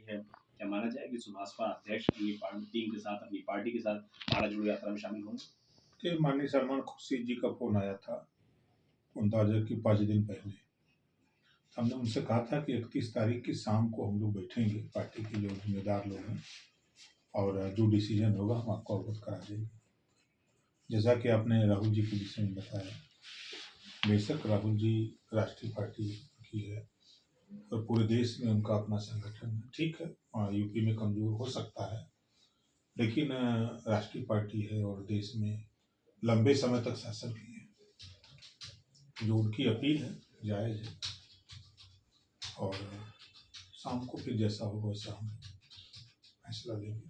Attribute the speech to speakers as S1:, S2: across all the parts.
S1: है, क्या माना जाए कि सुभाषपा अध्यक्ष अपनी टीम के साथ, अपनी पार्टी के साथ भारत जोड़ो यात्रा में शामिल होंगे?
S2: कि माननीय सलमान खुर्शीद जी का फोन आया था अंदाजा की 5 दिन पहले। हमने उनसे कहा था कि 31 तारीख की शाम को हम लोग बैठेंगे, पार्टी के जो जिम्मेदार लोग हैं, और जो डिसीजन होगा हम आपको अवगत करा देंगे। जैसा कि आपने राहुल जी के विषय में बताया, बेशक राहुल जी राष्ट्रीय पार्टी की है और पूरे देश में उनका अपना संगठन है। ठीक है, यूपी में कमजोर हो सकता है, लेकिन राष्ट्रीय पार्टी है और देश में लंबे समय तक शासन की है। जो उनकी अपील है जायज़ है, और शाम को फिर जैसा होगा वैसा हम फैसला लेंगे।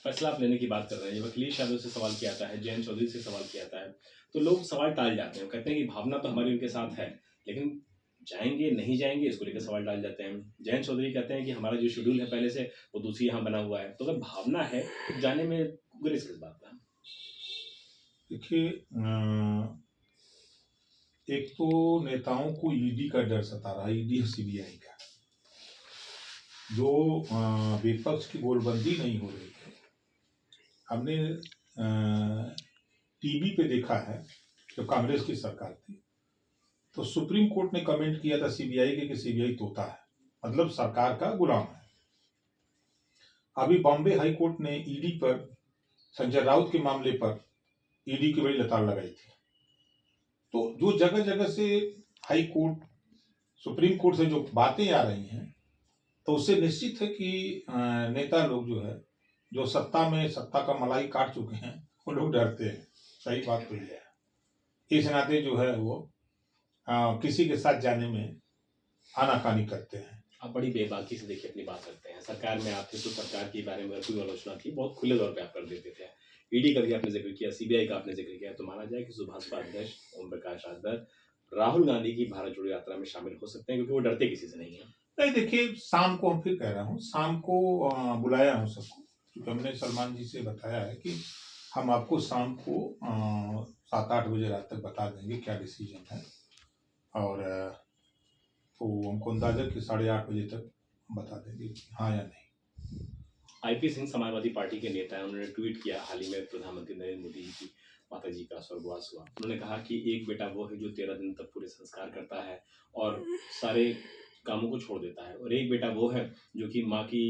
S1: फैसला आप लेने की बात कर रहे हैं, जब अखिलेश यादव से सवाल किया जाता है, जयंत चौधरी से सवाल किया जाता है, तो लोग सवाल टाल जाते हैं, कहते हैं कि भावना तो हमारी उनके साथ है, लेकिन जाएंगे नहीं जाएंगे इसको लेकर सवाल डाल जाते हैं। जयंत चौधरी कहते हैं कि हमारा जो शेड्यूल है पहले से वो दूसरी यहाँ बना हुआ है, तो अगर भावना है तो जाने में गुरेज किस बात का?
S2: देखिए, एक तो नेताओं को ईडी का डर सता रहा है, ईडी और सीबीआई का। जो विपक्ष की गोलबंदी नहीं हो रही है, हमने टीवी पे देखा है जो कांग्रेस की सरकार थी, तो सुप्रीम कोर्ट ने कमेंट किया था सीबीआई के कि सीबीआई तोता है, मतलब सरकार का गुलाम है। अभी बॉम्बे हाई कोर्ट ने ईडी पर, संजय राउत के मामले पर ईडी की बड़ी लताड़ लगाई थी। तो जो जगह जगह से हाई कोर्ट, सुप्रीम कोर्ट से जो बातें आ रही हैं, तो उससे निश्चित है कि नेता लोग जो है, जो सत्ता का मलाई काट चुके हैं, वो लोग डरते हैं। सही बात तो ये है। इस नाते जो है वो किसी के साथ जाने में आनाकानी करते हैं।
S1: आप बड़ी बेबाकी से देखिए अपनी बात करते हैं। सरकार में आप थे तो सरकार के बारे में कोई आलोचना थी, बहुत खुले तौर पे आप कर देते थे। ईडी का भी आपने जिक्र किया, सीबीआई का आपने जिक्र किया, तो माना जाए कि सुभाषपा अध्यक्ष ओम प्रकाश राजभर राहुल गांधी की भारत जोड़ो यात्रा में शामिल हो सकते हैं, क्योंकि वो डरते किसी से नहीं है।
S2: नहीं, देखिए, शाम को, हम फिर कह रहा हूँ, शाम को बुलाया हूँ सबको, क्योंकि हमने सलमान जी से बताया है कि हम आपको शाम को 7-8 बजे रात तक बता देंगे क्या डिसीजन है, और तो हमको अंदाजा कि 8:30 बजे तक बता देंगे कि हाँ या नहीं।
S1: आईपी सिंह समाजवादी पार्टी के नेता हैं, उन्होंने ट्वीट किया हाल ही में, प्रधानमंत्री नरेंद्र मोदी जी की माता जी का स्वर्गवास हुआ। उन्होंने कहा कि एक बेटा वो है जो 13 दिन तक पूरे संस्कार करता है और सारे कामों को छोड़ देता है, और एक बेटा वो है जो कि माँ की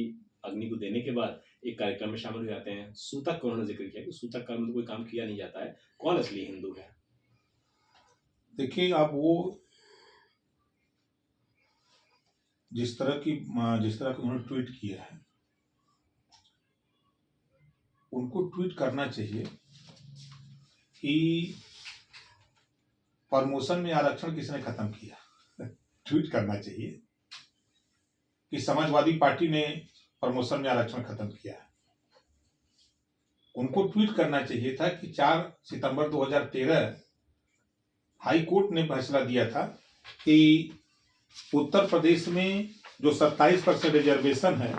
S1: अग्नि को देने के बाद एक कार्यक्रम में शामिल हो जाते हैं। सूतक का उन्होंने जिक्र किया कि सूतक काल में तो कोई काम किया नहीं जाता है। कौन असली हिंदू है?
S2: देखिए, आप वो जिस तरह की उन्होंने ट्वीट किया है, उनको ट्वीट करना चाहिए कि प्रमोशन में आरक्षण किसने खत्म किया। ट्वीट करना चाहिए कि समाजवादी पार्टी ने प्रमोशन में आरक्षण खत्म किया है। उनको ट्वीट करना चाहिए था कि 4 सितंबर 2013 हाई कोर्ट ने फैसला दिया था कि उत्तर प्रदेश में जो 27% रिजर्वेशन है,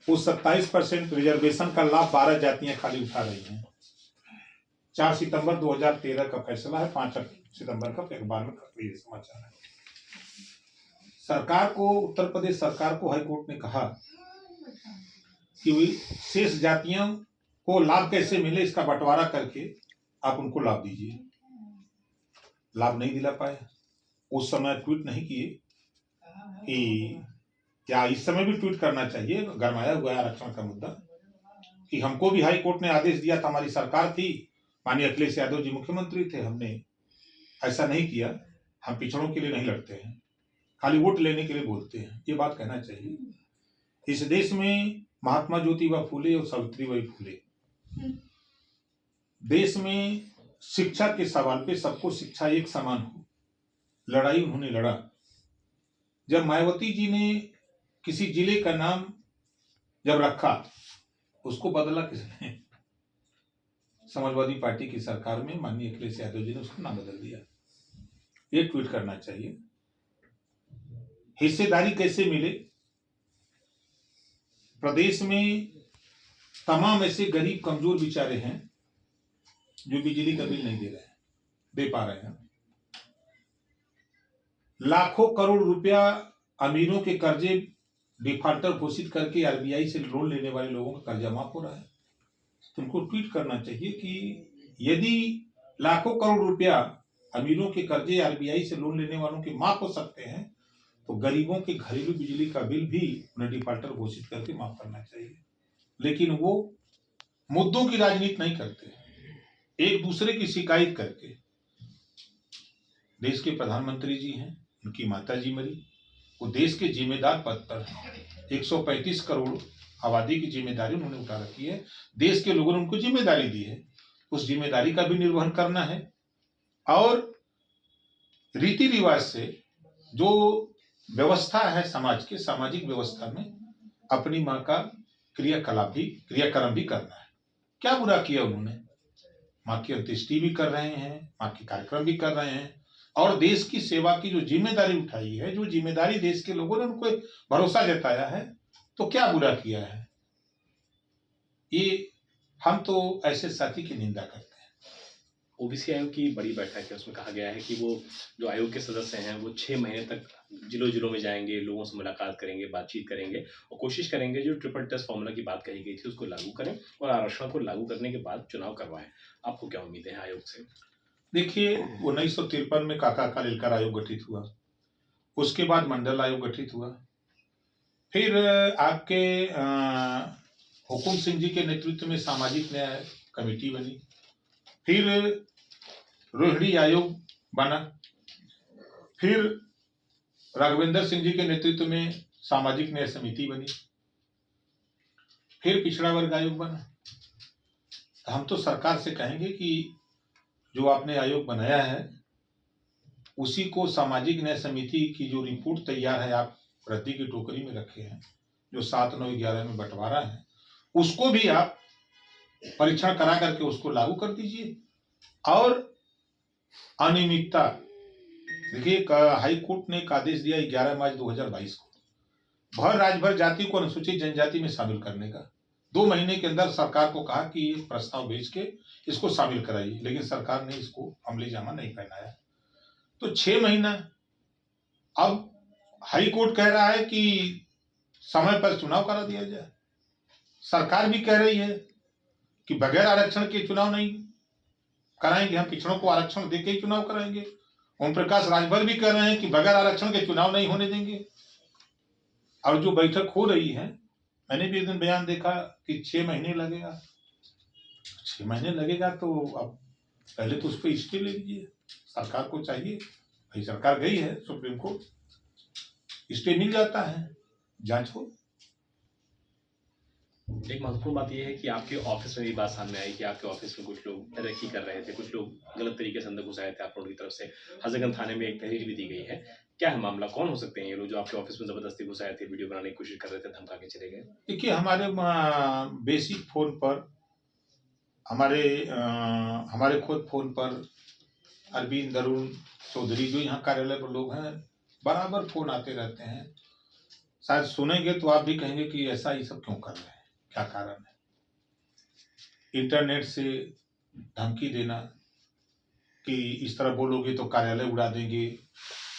S2: उस 27% रिजर्वेशन का लाभ 12 जातियां खाली उठा रही हैं। 4 सितंबर 2013 का फैसला है, 5 सितंबर का अखबार में ये समाचार है। सरकार को, उत्तर प्रदेश सरकार को हाई कोर्ट ने कहा कि शेष जातियों को लाभ कैसे मिले, इसका बंटवारा करके आप उनको लाभ दीजिए। लाभ नहीं दिला पाए। उस समय ट्वीट नहीं किए कि क्या इस समय भी ट्वीट करना चाहिए, गरमाया हुआ है आरक्षण का मुद्दा, कि हमको भी हाई कोर्ट ने आदेश दिया था, हमारी सरकार थी, माननीय अखिलेश यादव जी मुख्यमंत्री थे, हमने ऐसा नहीं किया। हम पिछड़ों के लिए नहीं लड़ते हैं, खाली वोट लेने के लिए बोलते हैं, ये बात कहना चाहिए। इस देश में महात्मा ज्योतिबा फूले और सावित्रीबाई फूले, देश में शिक्षा के सवाल पे सबको शिक्षा एक समान हो, लड़ाई उन्होंने लड़ा। जब मायावती जी ने किसी जिले का नाम जब रखा, उसको बदला किसने? समाजवादी पार्टी की सरकार में माननीय अखिलेश यादव जी ने उसका नाम बदल दिया। ये ट्वीट करना चाहिए। हिस्सेदारी कैसे मिले? प्रदेश में तमाम ऐसे गरीब कमजोर बेचारे हैं जो बिजली का बिल नहीं दे पा रहे हैं। लाखों करोड़ रुपया अमीरों के कर्जे डिफॉल्टर घोषित करके आरबीआई से लोन लेने वाले लोगों का कर्जा माफ हो रहा है। तुमको ट्वीट करना चाहिए कि यदि लाखों करोड़ रुपया अमीरों के कर्जे आरबीआई से लोन लेने वालों के माफ हो सकते हैं, तो गरीबों के घरेलू बिजली का बिल भी उन्हें डिफॉल्टर घोषित करके माफ करना चाहिए। लेकिन वो मुद्दों की राजनीति नहीं करते, एक दूसरे की शिकायत करके। देश के प्रधानमंत्री जी हैं, उनकी माता जी मरी, वो देश के जिम्मेदार पद पर 135 करोड़ आबादी की जिम्मेदारी उन्होंने उठा रखी है। देश के लोगों ने उनको जिम्मेदारी दी है, उस जिम्मेदारी का भी निर्वहन करना है। और रीति रिवाज से जो व्यवस्था है समाज के, सामाजिक व्यवस्था में अपनी माँ का क्रियाक्रम भी करना है। क्या बुरा किया उन्होंने? माँ की अंत्येष्टि भी कर रहे हैं, माँ के कार्यक्रम भी कर रहे हैं, और देश की सेवा की जो जिम्मेदारी उठाई है, जो जिम्मेदारी देश के लोगों ने उनको भरोसा जताया है, तो क्या बुरा किया है? ये हम तो ऐसे साथी की निंदा करते हैं।
S1: ओबीसी आयोग की बड़ी बैठक है, उसमें कहा गया है कि वो जो आयोग के सदस्य हैं वो 6 महीने तक जिलों जिलों में जाएंगे, लोगों से मुलाकात करेंगे, बातचीत करेंगे और कोशिश करेंगे जो ट्रिपल टेस्ट फॉर्मूला की बात कही गई थी उसको लागू करें और आरक्षण को लागू करने के बाद चुनाव करवाएं। आपको क्या उम्मीदें हैं आयोग से?
S2: देखिए, 1953 में काका कालेलकर आयोग गठित हुआ, उसके बाद मंडल आयोग गठित हुआ, फिर आपके हुकुम सिंह जी के नेतृत्व में सामाजिक न्याय कमेटी बनी, फिर रोहिणी आयोग बना, फिर राघवेंद्र सिंह जी के नेतृत्व में सामाजिक न्याय समिति बनी, फिर पिछड़ा वर्ग आयोग बना। हम तो सरकार से कहेंगे कि जो आपने आयोग बनाया है उसी को सामाजिक न्याय समिति की जो रिपोर्ट तैयार है, आप रद्दी की टोकरी में रखे हैं, जो 7, 9, 11 में बंटवारा है, उसको भी आप परीक्षण करा करके उसको लागू कर दीजिए। और अनियमितता, देखिए हाई कोर्ट ने एक आदेश दिया 11 मार्च 2022 को भर राज्यभर जाति को अनुसूचित जनजाति में शामिल करने का। 2 महीने के अंदर सरकार को कहा कि ये प्रस्ताव भेज के इसको शामिल कराइए, लेकिन सरकार ने इसको अमली जामा नहीं पहनाया। तो 6 महीना, अब हाई कोर्ट कह रहा है कि समय पर चुनाव करा दिया जाए। सरकार भी कह रही है कि बगैर आरक्षण के चुनाव नहीं कराएंगे, हम पिछड़ों को आरक्षण देके ही चुनाव कराएंगे। ओम प्रकाश राजभर भी कह रहे हैं कि बगैर आरक्षण के चुनाव नहीं होने देंगे। और जो बैठक हो रही है, मैंने भी एक दिन बयान देखा कि 6 महीने लगेगा। 6 महीने लगेगा तो अब पहले तो उस पर स्टे ले लीजिए, सरकार को चाहिए भाई। सरकार गई है सुप्रीम कोर्ट, स्टे मिल जाता है, जांच हो।
S1: एक महत्वपूर्ण बात यह है कि आपके ऑफिस में भी बात सामने आई कि आपके ऑफिस में कुछ लोग तरक्की कर रहे थे, कुछ लोग गलत तरीके से अंदर घुस आए थे आप लोगों की तरफ से। हजरतगंज थाने में एक तहरीर भी दी गई है। क्या है मामला, कौन हो सकते हैं ये लोग जो आपके ऑफिस में जबरदस्ती घुस आए थे, वीडियो बनाने की कोशिश कर रहे थे, धमका के चले गए?
S2: देखिए, हमारे बेसिक फोन पर, हमारे खुद फोन पर अरविंद, अरुण चौधरी जो यहाँ कार्यालय पर लोग हैं, बराबर फोन आते रहते हैं। शायद सुनेंगे तो आप भी कहेंगे कि ऐसा ही सब क्यों कर रहे हैं, क्या कारण है। इंटरनेट से धमकी देना कि इस तरह बोलोगे तो कार्यालय उड़ा देंगे।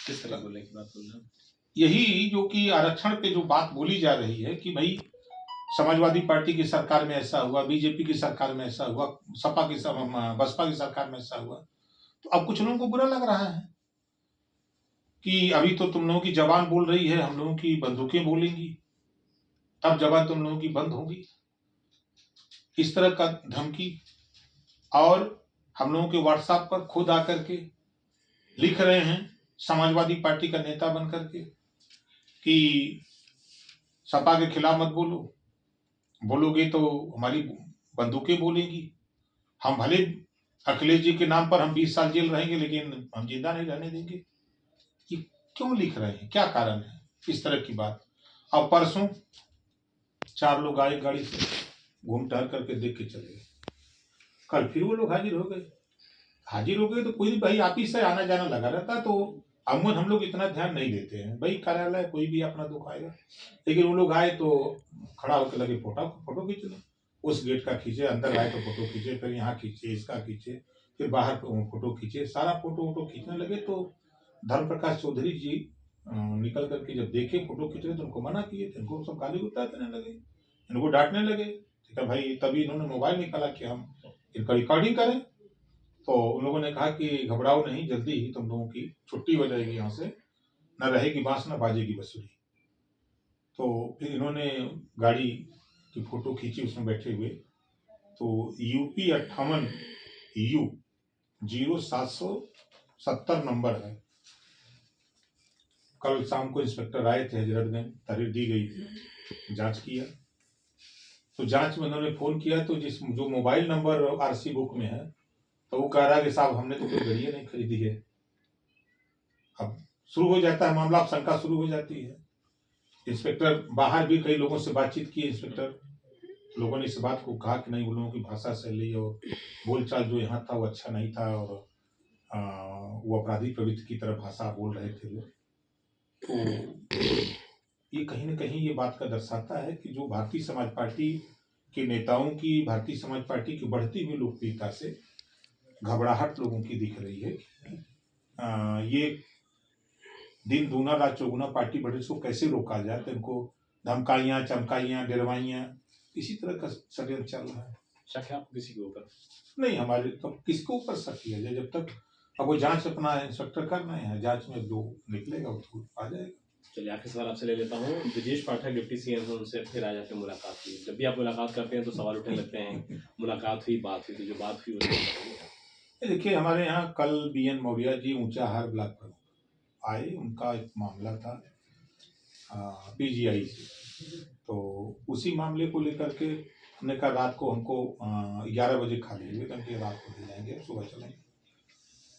S1: किस तरह बोलने की बात बोल रहे हैं?
S2: यही जो कि आरक्षण पे जो बात बोली जा रही है कि भाई समाजवादी पार्टी की सरकार में ऐसा हुआ, बीजेपी की सरकार में ऐसा हुआ, बसपा की सरकार में ऐसा हुआ, तो अब कुछ लोगों को बुरा लग रहा है कि अभी तो तुम लोगों की जबान बोल रही है, हम लोगों की बंदूकें बोलेंगी, तब जबान तुम लोगों की बंद होगी। इस तरह का धमकी, और हम लोगों के व्हाट्सएप पर खुद आकर के लिख रहे हैं समाजवादी पार्टी का नेता बन करके कि सपा के खिलाफ मत बोलो, बोलोगे तो हमारी बंदूकें बोलेंगी, हम भले अखिलेश जी के नाम पर हम 20 साल जेल रहेंगे लेकिन हम जिंदा नहीं रहने देंगे। ये क्यों लिख रहे हैं, क्या कारण है इस तरह की बात? अब परसों 4 लोग आए गाड़ी से, घूम टहल करके देख के चले गए। कल फिर वो लोग हाजिर हो गए तो कोई भाई आप ही से आना जाना लगा रहता, तो अमूमन हम लोग इतना ध्यान नहीं देते हैं भाई, कार्यालय कोई भी अपना दुख आएगा। लेकिन वो लोग आए तो खड़ा होकर लगे फोटो खींच लो, उस गेट का खींचे, अंदर आए तो फोटो खींचे, फिर यहाँ खींचे, इसका खींचे, फिर बाहर फोटो खींचे, सारा फोटो खींचने लगे। तो धर्म प्रकाश चौधरी जी निकल करके जब देखे फोटो खींच रहे तो उनको मना किए थे, इनको सब गाली गुस्सा देने लगे, इनको डांटने लगे। ठीक है भाई, तभी इन्होंने मोबाइल निकाला कि हम इनका रिकॉर्डिंग करें। तो उन लोगों ने कहा कि घबराओ नहीं, जल्दी ही तुम लोगों की छुट्टी हो जाएगी, यहाँ से न रहेगी बांस न बाजेगी बंसुरी। तो फिर इन्होंने गाड़ी की फोटो खींची उसमें बैठे हुए, तो यूपी 58 यू 0770 नंबर है। कल शाम को इंस्पेक्टर आए थे हजरतगंज, तहरीर दी गई थी, जांच किया। तो जांच में उन्होंने फोन किया तो जो मोबाइल नंबर आरसी बुक में है, तो वो कह रहा है कि साहब हमने तो कोई गाड़ियां नहीं खरीदी है। अब शुरू हो जाता है मामला, अब शंका शुरू हो जाती है। इंस्पेक्टर बाहर भी कई लोगों से बातचीत की, इंस्पेक्टर लोगों ने इस बात को कहा कि नहीं, उन लोगों की भाषा शैली और बोलचाल जो यहाँ था वो अच्छा नहीं था, और वो अपराधी प्रवृत्ति की तरह भाषा बोल रहे थे लोग। तो ये कहीं ना कहीं ये बात का दर्शाता है कि जो भारतीय समाज पार्टी के नेताओं की, भारतीय समाज पार्टी की बढ़ती हुई लोकप्रियता से घबराहट लोगों की दिख रही है। ये दिन दूना रात चौगुना पार्टी बढ़ी, इसको कैसे रोका जाए, तो इनको धमकाइयाँ, चमकाइयाँ, डरवाइयाँ, इसी तरह का षड्यंत्र चल रहा है।
S1: शक है आपको किसी के ऊपर?
S2: नहीं, हमारे तो किसके ऊपर शक किया जाए, जब तक अब वो जांच अपना इंस्पेक्टर कर रहे हैं, जांच में जो निकलेगा वो तो आ जाएगा।
S1: चलिए आखिरी सवाल आपसे ले लेता हूँ। ब्रजेश पाठक डिप्टी सीएम से उनसे फिर आज आपकी मुलाकात हुई, जब भी आप मुलाकात करते हैं तो सवाल उठने लगते हैं, मुलाकात हुई, बात हुई, तो जो बात हुई वो
S2: देखिए, हमारे यहाँ कल बीएन मौर्य जी ऊंचाहार ब्लॉक प्रमुख आए, उनका एक मामला था पीजीआई से, तो उसी मामले को लेकर के हमने कहा रात को हमको 11 बजे खाली हुए, तो रात को ले जाएंगे, सुबह चलेंगे।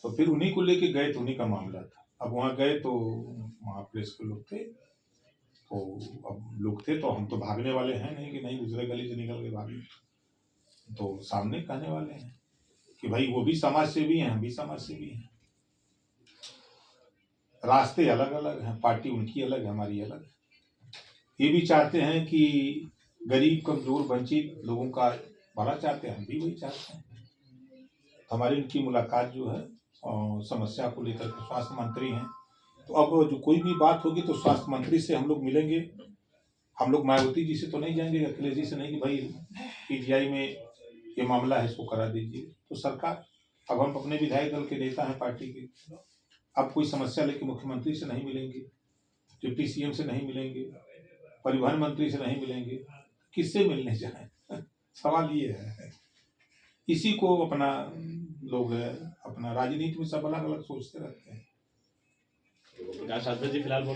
S2: तो फिर उन्हीं को लेके गए, तो उन्हीं का मामला था। अब वहाँ गए तो वहाँ प्रेस के लोग थे, तो अब लोग थे तो हम तो भागने वाले हैं नहीं कि नहीं दूसरे गली से निकल के भागे, तो सामने कहने वाले हैं कि भाई वो भी समाज सेवी हैं, हम भी समाज सेवी हैं, रास्ते अलग अलग हैं, पार्टी उनकी अलग है, हमारी अलग है। ये भी चाहते हैं कि गरीब कमजोर वंचित लोगों का भला चाहते हैं, हम भी वही चाहते हैं। हमारी इनकी मुलाकात जो है समस्या को लेकर के स्वास्थ्य मंत्री हैं, तो अब जो कोई भी बात होगी तो स्वास्थ्य मंत्री से हम लोग मिलेंगे। हम लोग मायावती जी से तो नहीं जाएंगे, अखिलेश जी से नहीं कि भाई पीजीआई में ये मामला है इसको करा दीजिए। तो सरकार, अब हम अपने विधायक दल के नेता हैं पार्टी के, अब कोई समस्या लेके मुख्यमंत्री से नहीं मिलेंगे, डिप्टी सीएम से नहीं मिलेंगे, परिवहन मंत्री से नहीं मिलेंगे, किससे मिलने जाए? सवाल ये है। इसी को अपना लोग अपना राजनीति में सब अलग अलग सोचते रहते हैं।
S1: प्रकाश राजभर जी फिलहाल